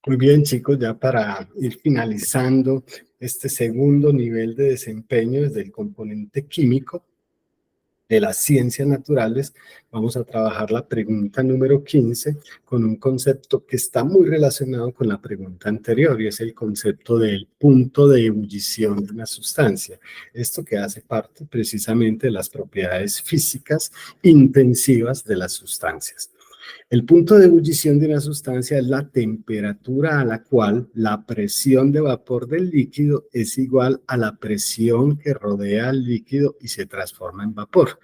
Muy bien, chicos, ya para ir finalizando este segundo nivel de desempeño desde el componente químico de las ciencias naturales, vamos a trabajar la pregunta número 15 con un concepto que está muy relacionado con la pregunta anterior y es el concepto del punto de ebullición de una sustancia. Esto que hace parte precisamente de las propiedades físicas intensivas de las sustancias. El punto de ebullición de una sustancia es la temperatura a la cual la presión de vapor del líquido es igual a la presión que rodea al líquido y se transforma en vapor.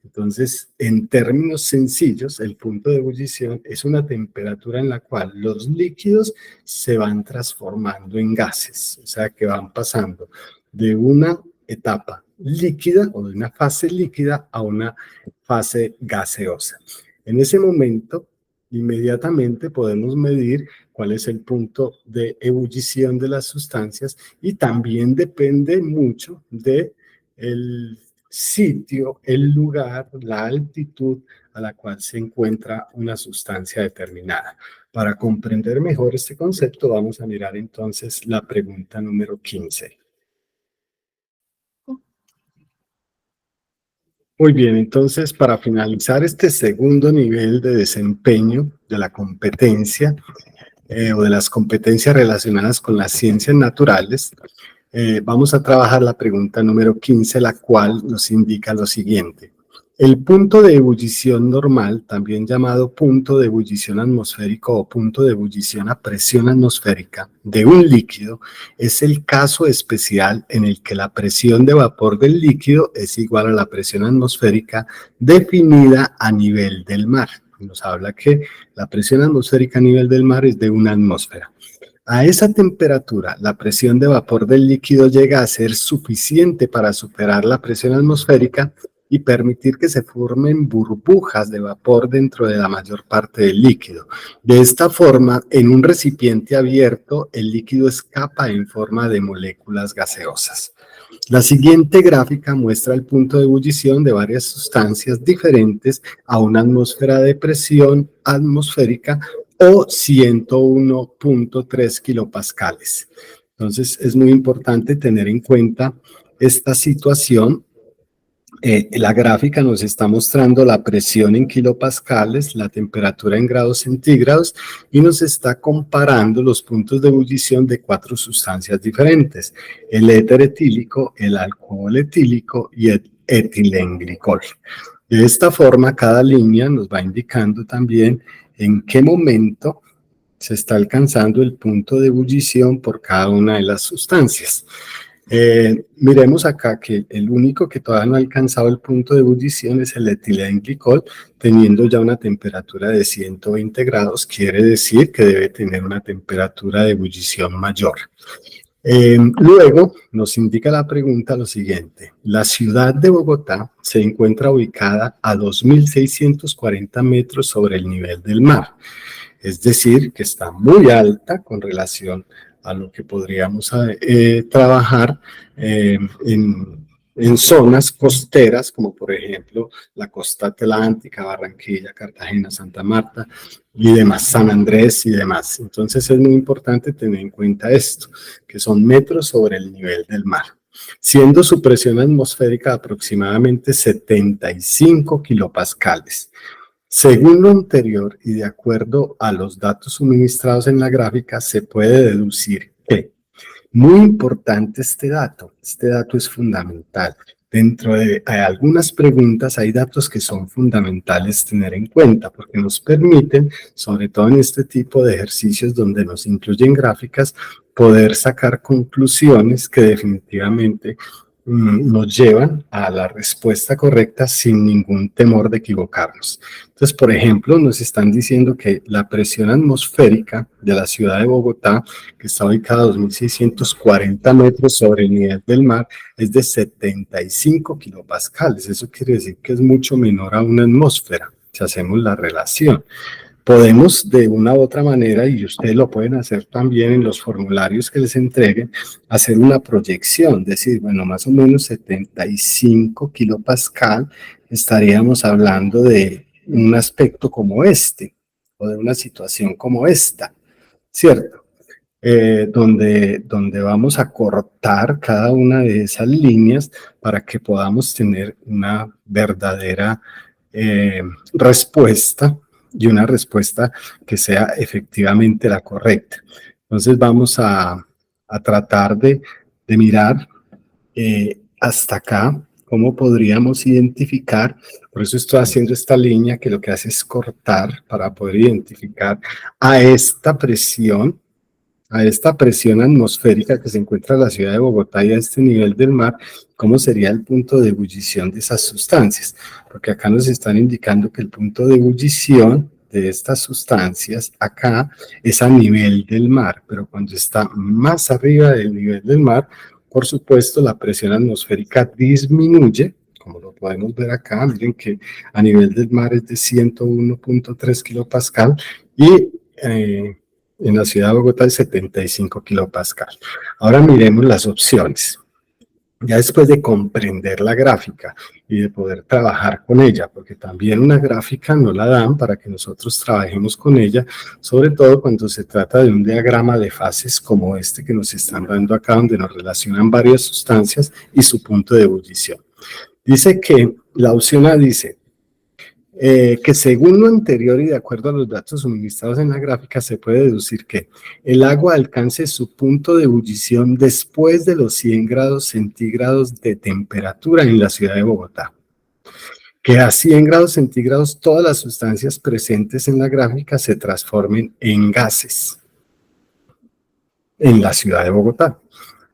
Entonces, en términos sencillos, el punto de ebullición es una temperatura en la cual los líquidos se van transformando en gases, o sea, que van pasando de una etapa líquida o de una fase líquida a una fase gaseosa. En ese momento, inmediatamente podemos medir cuál es el punto de ebullición de las sustancias y también depende mucho del sitio, el lugar, la altitud a la cual se encuentra una sustancia determinada. Para comprender mejor este concepto, vamos a mirar entonces la pregunta número 15. Muy bien, entonces para finalizar este segundo nivel de desempeño de la competencia o de las competencias relacionadas con las ciencias naturales, vamos a trabajar la pregunta número 15, la cual nos indica lo siguiente. El punto de ebullición normal, también llamado punto de ebullición atmosférico o punto de ebullición a presión atmosférica de un líquido, es el caso especial en el que la presión de vapor del líquido es igual a la presión atmosférica definida a nivel del mar. Nos habla que la presión atmosférica a nivel del mar es de una atmósfera. A esa temperatura, la presión de vapor del líquido llega a ser suficiente para superar la presión atmosférica y permitir que se formen burbujas de vapor dentro de la mayor parte del líquido. De esta forma, en un recipiente abierto, el líquido escapa en forma de moléculas gaseosas. La siguiente gráfica muestra el punto de ebullición de varias sustancias diferentes a una atmósfera de presión atmosférica o 101.3 kilopascales. Entonces, es muy importante tener en cuenta esta situación. La gráfica nos está mostrando la presión en kilopascales, la temperatura en grados centígrados y nos está comparando los puntos de ebullición de 4 sustancias diferentes: el éter etílico, el alcohol etílico y el etilenglicol. De esta forma, cada línea nos va indicando también en qué momento se está alcanzando el punto de ebullición por cada una de las sustancias. Miremos acá que el único que todavía no ha alcanzado el punto de ebullición es el etilenglicol, teniendo ya una temperatura de 120 grados, quiere decir que debe tener una temperatura de ebullición mayor. Luego nos indica la pregunta lo siguiente: la ciudad de Bogotá se encuentra ubicada a 2.640 metros sobre el nivel del mar, es decir, que está muy alta con relación a lo que podríamos trabajar en zonas costeras, como por ejemplo la costa atlántica, Barranquilla, Cartagena, Santa Marta y demás, San Andrés y demás. Entonces es muy importante tener en cuenta esto, que son metros sobre el nivel del mar, siendo su presión atmosférica aproximadamente 75 kilopascales. Según lo anterior y de acuerdo a los datos suministrados en la gráfica, se puede deducir que, muy importante este dato es fundamental. Dentro de algunas preguntas hay datos que son fundamentales tener en cuenta porque nos permiten, sobre todo en este tipo de ejercicios donde nos incluyen gráficas, poder sacar conclusiones que definitivamente nos llevan a la respuesta correcta sin ningún temor de equivocarnos. Entonces, por ejemplo, nos están diciendo que la presión atmosférica de la ciudad de Bogotá, que está ubicada a 2.640 metros sobre el nivel del mar, es de 75 kilopascales. Eso quiere decir que es mucho menor a una atmósfera, si hacemos la relación. Podemos de una u otra manera, y ustedes lo pueden hacer también en los formularios que les entreguen, hacer una proyección, decir, bueno, más o menos 75 kilopascal, estaríamos hablando de un aspecto como este, o de una situación como esta, ¿cierto? donde vamos a cortar cada una de esas líneas para que podamos tener una verdadera respuesta y una respuesta que sea efectivamente la correcta. Entonces vamos a tratar de mirar hasta acá cómo podríamos identificar, por eso estoy haciendo esta línea que lo que hace es cortar para poder identificar a esta presión atmosférica que se encuentra en la ciudad de Bogotá y a este nivel del mar, ¿cómo sería el punto de ebullición de esas sustancias? Porque acá nos están indicando que el punto de ebullición de estas sustancias acá es a nivel del mar, pero cuando está más arriba del nivel del mar, por supuesto, la presión atmosférica disminuye, como lo podemos ver acá, miren que a nivel del mar es de 101.3 kilopascal y en la ciudad de Bogotá es 75 kilopascal. Ahora miremos las opciones. Ya después de comprender la gráfica y de poder trabajar con ella, porque también una gráfica no la dan para que nosotros trabajemos con ella, sobre todo cuando se trata de un diagrama de fases como este que nos están dando acá, donde nos relacionan varias sustancias y su punto de ebullición. Dice que la opción A dice que según lo anterior y de acuerdo a los datos suministrados en la gráfica, se puede deducir que el agua alcance su punto de ebullición después de los 100 grados centígrados de temperatura en la ciudad de Bogotá. Que a 100 grados centígrados todas las sustancias presentes en la gráfica se transformen en gases en la ciudad de Bogotá.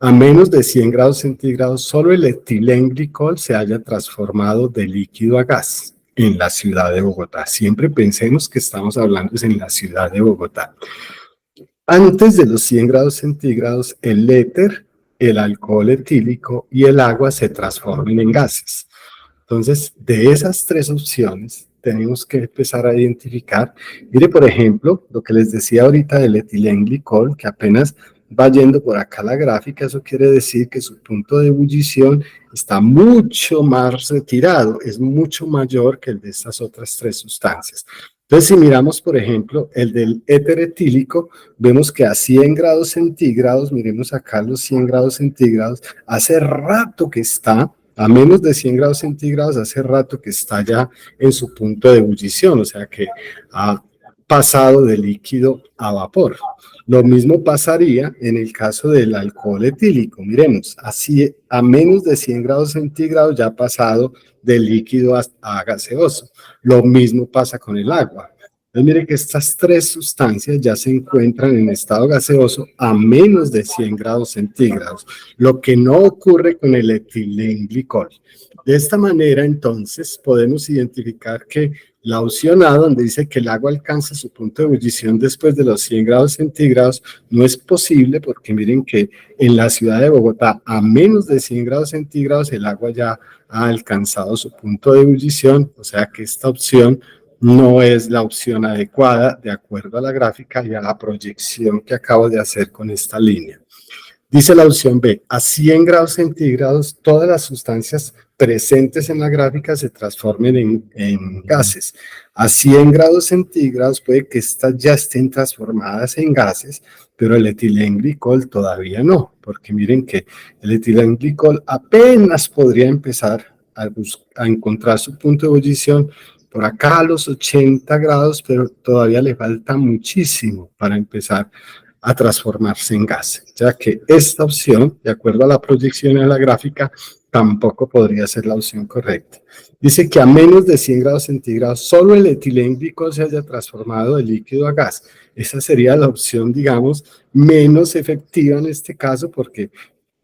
A menos de 100 grados centígrados, solo el etilenglicol se haya transformado de líquido a gas en la ciudad de Bogotá. Siempre pensemos que estamos hablando en la ciudad de Bogotá. Antes de los 100 grados centígrados, el éter, el alcohol etílico y el agua se transformen en gases. Entonces, de esas tres opciones, tenemos que empezar a identificar. Mire, por ejemplo, lo que les decía ahorita del etilenglicol, que apenas va yendo por acá la gráfica, eso quiere decir que su punto de ebullición está mucho más retirado, es mucho mayor que el de estas otras tres sustancias. Entonces, si miramos, por ejemplo, el del éter etílico, vemos que a 100 grados centígrados, miremos acá los 100 grados centígrados, hace rato que está a menos de 100 grados centígrados, hace rato que está ya en su punto de ebullición, o sea que ha pasado de líquido a vapor. Lo mismo pasaría en el caso del alcohol etílico. Miremos, así a menos de 100 grados centígrados ya ha pasado de líquido a gaseoso. Lo mismo pasa con el agua. Entonces, mire que estas tres sustancias ya se encuentran en estado gaseoso a menos de 100 grados centígrados, lo que no ocurre con el etilenglicol. De esta manera, entonces, podemos identificar que la opción A, donde dice que el agua alcanza su punto de ebullición después de los 100 grados centígrados, no es posible porque miren que en la ciudad de Bogotá, a menos de 100 grados centígrados, el agua ya ha alcanzado su punto de ebullición, o sea que esta opción no es la opción adecuada de acuerdo a la gráfica y a la proyección que acabo de hacer con esta línea. Dice la opción B, a 100 grados centígrados todas las sustancias presentes en la gráfica se transformen en gases. A 100 grados centígrados puede que estas ya estén transformadas en gases, pero el etilenglicol todavía no, porque miren que el etilenglicol apenas podría empezar a encontrar su punto de ebullición por acá a los 80 grados, pero todavía le falta muchísimo para empezar a transformarse en gas, ya que esta opción, de acuerdo a la proyección en la gráfica, tampoco podría ser la opción correcta. Dice que a menos de 100 grados centígrados, solo el etilenglicol se haya transformado de líquido a gas. Esa sería la opción, digamos, menos efectiva en este caso, porque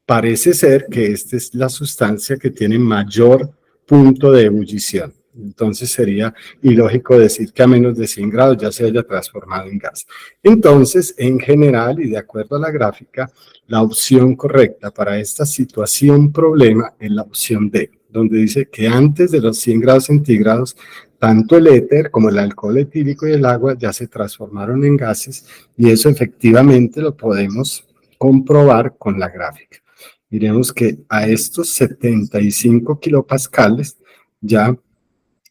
parece ser que esta es la sustancia que tiene mayor punto de ebullición. Entonces sería ilógico decir que a menos de 100 grados ya se haya transformado en gas. Entonces, en general y de acuerdo a la gráfica, la opción correcta para esta situación problema es la opción D, donde dice que antes de los 100 grados centígrados, tanto el éter como el alcohol etílico y el agua ya se transformaron en gases y eso efectivamente lo podemos comprobar con la gráfica. Miremos que a estos 75 kilopascales ya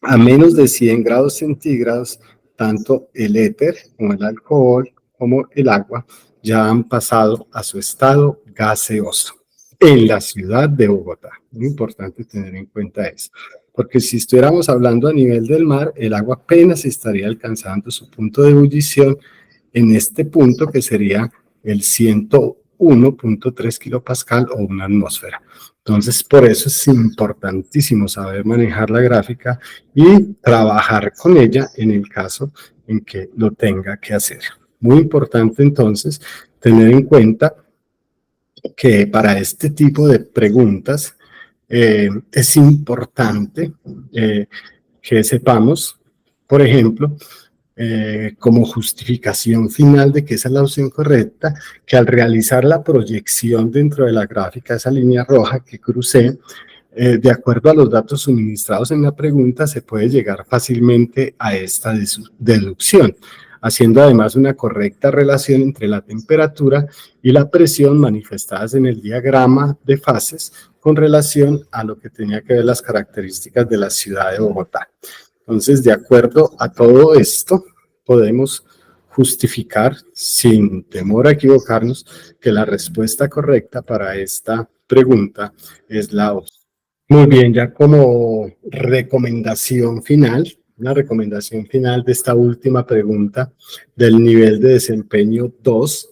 a menos de 100 grados centígrados, tanto el éter como el alcohol como el agua ya han pasado a su estado gaseoso en la ciudad de Bogotá. Muy importante tener en cuenta eso, porque si estuviéramos hablando a nivel del mar, el agua apenas estaría alcanzando su punto de ebullición en este punto, que sería el 101.3 kilopascal o una atmósfera. Entonces, por eso es importantísimo saber manejar la gráfica y trabajar con ella en el caso en que lo tenga que hacer. Muy importante, entonces, tener en cuenta que para este tipo de preguntas es importante que sepamos, por ejemplo, como justificación final de que esa es la opción correcta, que al realizar la proyección dentro de la gráfica, esa línea roja que crucé, de acuerdo a los datos suministrados en la pregunta, se puede llegar fácilmente a esta deducción, haciendo además una correcta relación entre la temperatura y la presión manifestadas en el diagrama de fases con relación a lo que tenía que ver las características de la ciudad de Bogotá. Entonces, de acuerdo a todo esto, podemos justificar, sin temor a equivocarnos, que la respuesta correcta para esta pregunta es la opción. Muy bien, ya como recomendación final, una recomendación final de esta última pregunta del nivel de desempeño 2,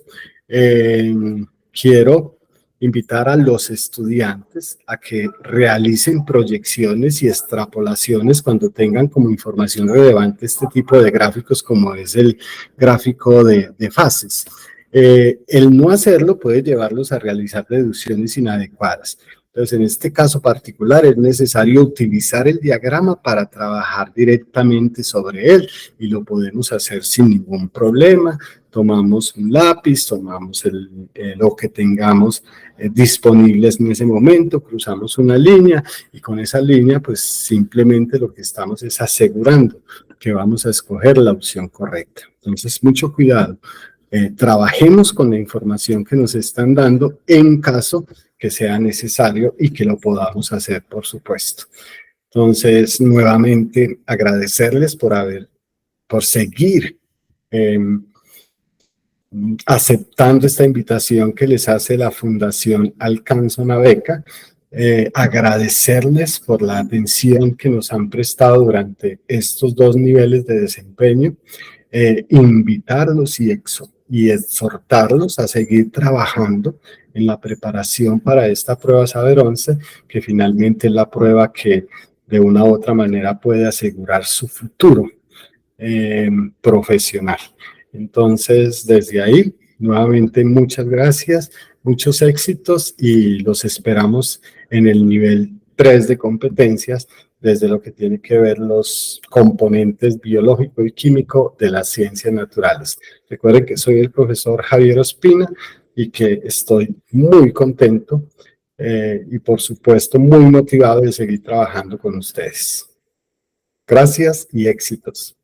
quiero invitar a los estudiantes a que realicen proyecciones y extrapolaciones cuando tengan como información relevante este tipo de gráficos, como es el gráfico de fases. El no hacerlo puede llevarlos a realizar deducciones inadecuadas. Entonces, en este caso particular es necesario utilizar el diagrama para trabajar directamente sobre él y lo podemos hacer sin ningún problema. Tomamos un lápiz, tomamos lo que tengamos disponibles en ese momento, cruzamos una línea y con esa línea pues simplemente lo que estamos es asegurando que vamos a escoger la opción correcta. Entonces, mucho cuidado. Trabajemos con la información que nos están dando en caso que sea necesario y que lo podamos hacer, por supuesto. Entonces, nuevamente agradecerles por seguir aceptando esta invitación que les hace la Fundación Alcanza una Beca. Agradecerles por la atención que nos han prestado durante estos 2 niveles de desempeño. Invitarlos y exhortarlos a seguir trabajando en la preparación para esta prueba Saber 11, que finalmente es la prueba que de una u otra manera puede asegurar su futuro profesional. Entonces, desde ahí, nuevamente muchas gracias, muchos éxitos y los esperamos en el nivel 3 de competencias, desde lo que tiene que ver los componentes biológico y químico de las ciencias naturales. Recuerden que soy el profesor Javier Ospina y que estoy muy contento y por supuesto muy motivado de seguir trabajando con ustedes. Gracias y éxitos.